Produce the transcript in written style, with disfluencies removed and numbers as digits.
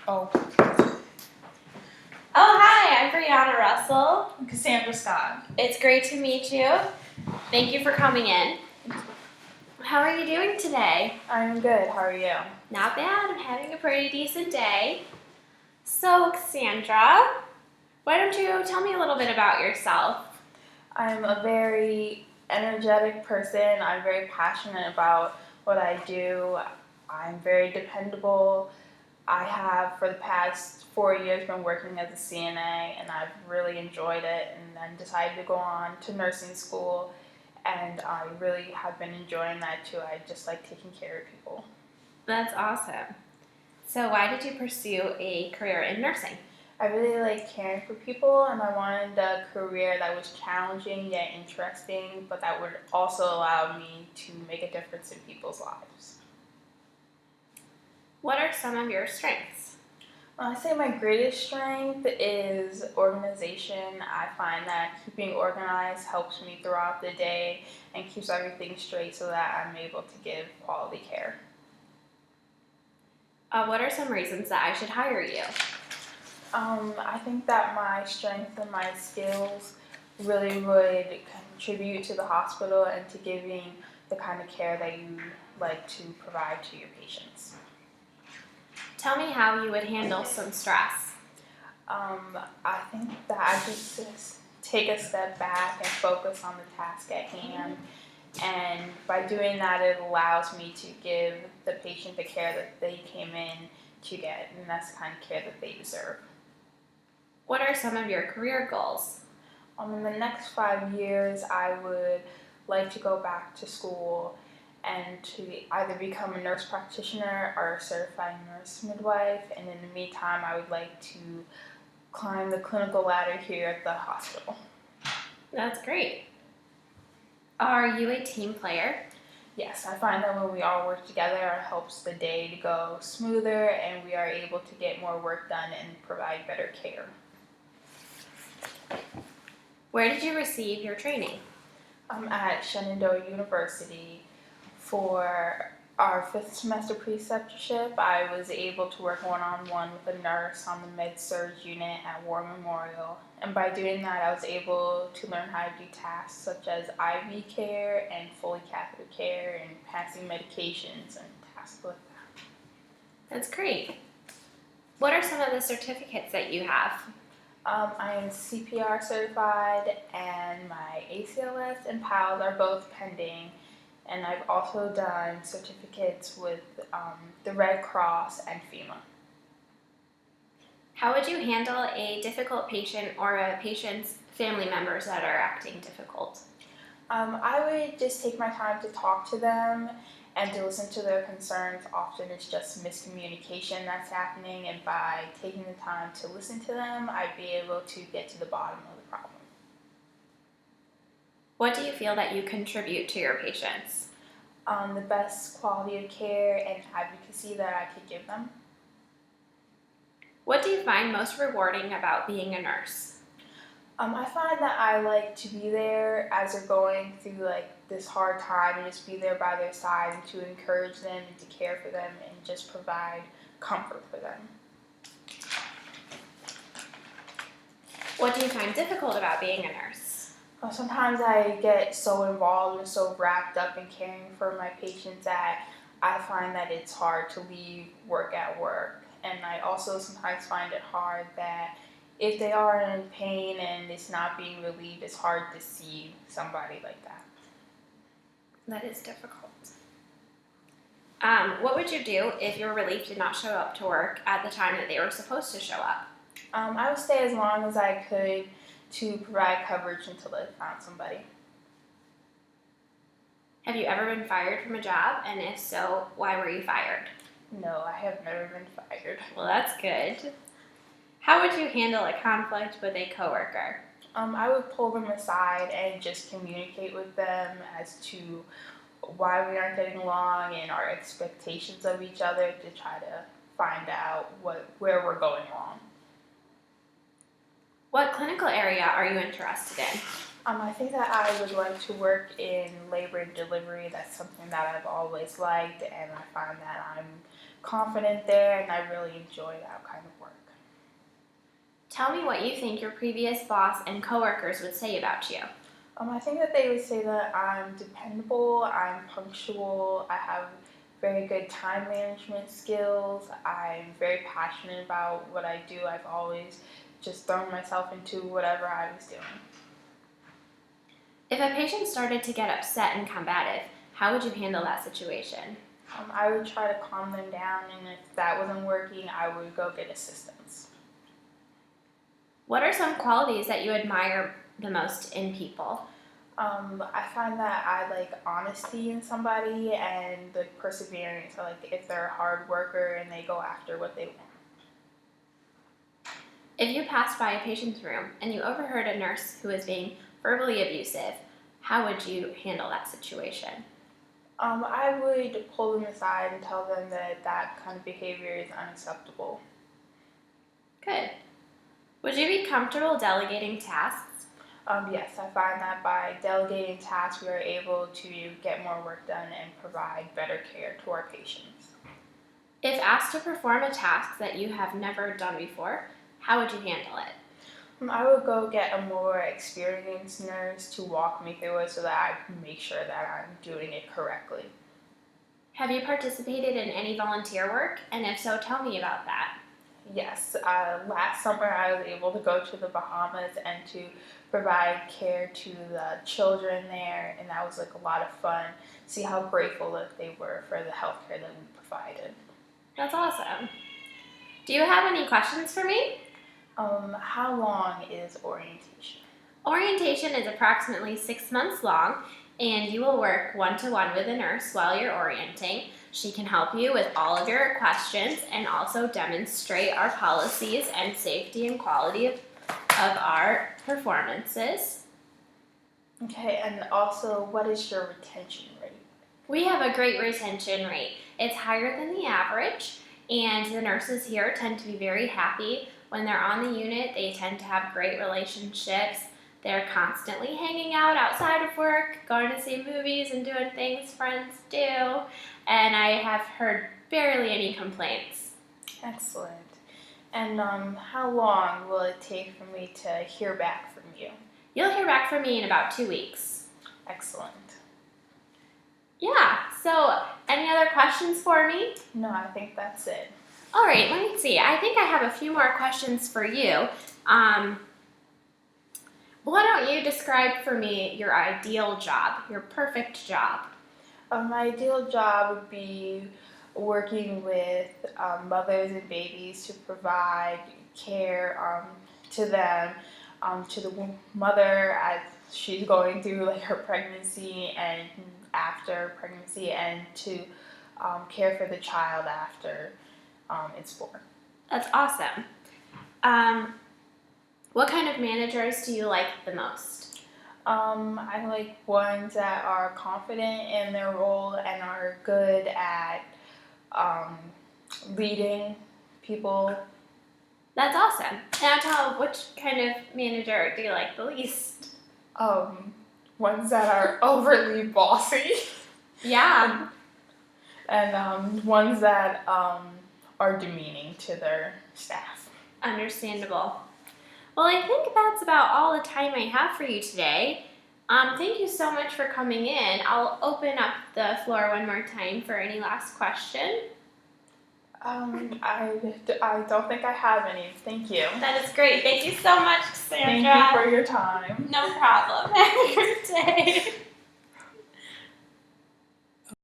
Oh, Oh, hi, I'm Brianna Russell. I'm Cassandra Scott. It's great to meet you. Thank you for coming in. How are you doing today? I'm good. How are you? Not bad. I'm having a pretty decent day. So, Cassandra, why don't you tell me a little bit about yourself? I'm a very energetic person. I'm very passionate about what I do. I'm very dependable. I have, for the past 4 years, been working as a CNA, and I've really enjoyed it, and then decided to go on to nursing school, and I really have been enjoying that too. I just like taking care of people. That's awesome. So, why did you pursue a career in nursing? I really like caring for people, and I wanted a career that was challenging yet interesting, but that would also allow me to make a difference in people's lives. What are some of your strengths? I say my greatest strength is organization. I find that keeping organized helps me throughout the day and keeps everything straight so that I'm able to give quality care. What are some reasons that I should hire you? I think that my strength and my skills really would contribute to the hospital and to giving the kind of care that you like to provide to your patients. Tell me how you would handle some stress. I think that I just take a step back and focus on the task at hand. And by doing that, it allows me to give the patient the care that they came in to get, and that's the kind of care that they deserve. What are some of your career goals? In the next 5 years, I would like to go back to school and to either become a nurse practitioner or a certified nurse midwife. And in the meantime, I would like to climb the clinical ladder here at the hospital. That's great. Are you a team player? Yes, I find that when we all work together, it helps the day to go smoother and we are able to get more work done and provide better care. Where did you receive your training? At Shenandoah University. For our 5th semester preceptorship, I was able to work one-on-one with a nurse on the med-surg unit at War Memorial. And by doing that, I was able to learn how to do tasks such as IV care and Foley catheter care and passing medications and tasks like that. That's great. What are some of the certificates that you have? I am CPR certified, and my ACLS and PALS are both pending. And I've also done certificates with the Red Cross and FEMA. How would you handle a difficult patient or a patient's family members that are acting difficult? I would just take my time to talk to them and to listen to their concerns. Often it's just miscommunication that's happening, and by taking the time to listen to them, I'd be able to get to the bottom of the problem. What do you feel that you contribute to your patients? The best quality of care and advocacy that I could give them. What do you find most rewarding about being a nurse? I find that I like to be there as they're going through this hard time and just be there by their side and to encourage them and to care for them and just provide comfort for them. What do you find difficult about being a nurse? Sometimes I get so involved and so wrapped up in caring for my patients that I find that it's hard to leave work at work. And I also sometimes find it hard that if they are in pain and it's not being relieved, it's hard to see somebody like that. That is difficult. What would you do if your relief did not show up to work at the time that they were supposed to show up? I would stay as long as I could to provide coverage until they found somebody. Have you ever been fired from a job? And if so, why were you fired? No, I have never been fired. Well, that's good. How would you handle a conflict with a coworker? I would pull them aside and just communicate with them as to why we aren't getting along and our expectations of each other to try to find out where we're going wrong. What clinical area are you interested in? I think that I would like to work in labor and delivery. That's something that I've always liked, and I find that I'm confident there, and I really enjoy that kind of work. Tell me what you think your previous boss and coworkers would say about you. I think that they would say that I'm dependable, I'm punctual, I have very good time management skills, I'm very passionate about what I do. I've always just thrown myself into whatever I was doing. If a patient started to get upset and combative, how would you handle that situation? I would try to calm them down, and if that wasn't working, I would go get assistance. What are some qualities that you admire the most in people? I find that I like honesty in somebody and the perseverance. I like if they're a hard worker and they go after what they want. If you passed by a patient's room and you overheard a nurse who was being verbally abusive, how would you handle that situation? I would pull them aside and tell them that that kind of behavior is unacceptable. Good. Would you be comfortable delegating tasks? Yes, I find that by delegating tasks, we are able to get more work done and provide better care to our patients. If asked to perform a task that you have never done before, how would you handle it? I would go get a more experienced nurse to walk me through it so that I can make sure that I'm doing it correctly. Have you participated in any volunteer work? And if so, tell me about that. Yes, last summer I was able to go to the Bahamas and to provide care to the children there, and that was like a lot of fun. See how grateful that they were for the health care that we provided. That's awesome. Do you have any questions for me? How long is orientation? Orientation is approximately 6 months long, and you will work one-to-one with a nurse while you're orienting. She can help you with all of your questions and also demonstrate our policies and safety and quality of our performances. Okay, and also, what is your retention rate? We have a great retention rate. It's higher than the average, and the nurses here tend to be very happy. When they're on the unit, they tend to have great relationships. They're constantly hanging out outside of work, going to see movies and doing things friends do, and I have heard barely any complaints. Excellent. And how long will it take for me to hear back from you? You'll hear back from me in about 2 weeks. Excellent. Yeah, so any other questions for me? No, I think that's it. All right, let me see. I think I have a few more questions for you. Why don't you describe for me your ideal job, your perfect job? My ideal job would be working with mothers and babies to provide care to them, to the mother as she's going through like her pregnancy and after pregnancy, and to care for the child after it's born. That's awesome. What kind of managers do you like the most? I like ones that are confident in their role and are good at leading people. That's awesome. Now tell which kind of manager do you like the least? Ones that are overly bossy. Yeah. And ones that are demeaning to their staff. Understandable. Well, I think that's about all the time I have for you today. Thank you so much for coming in. I'll open up the floor one more time for any last question. I don't think I have any. Thank you. That is great. Thank you so much, Sandra. Thank you for your time. No problem. Have a good day.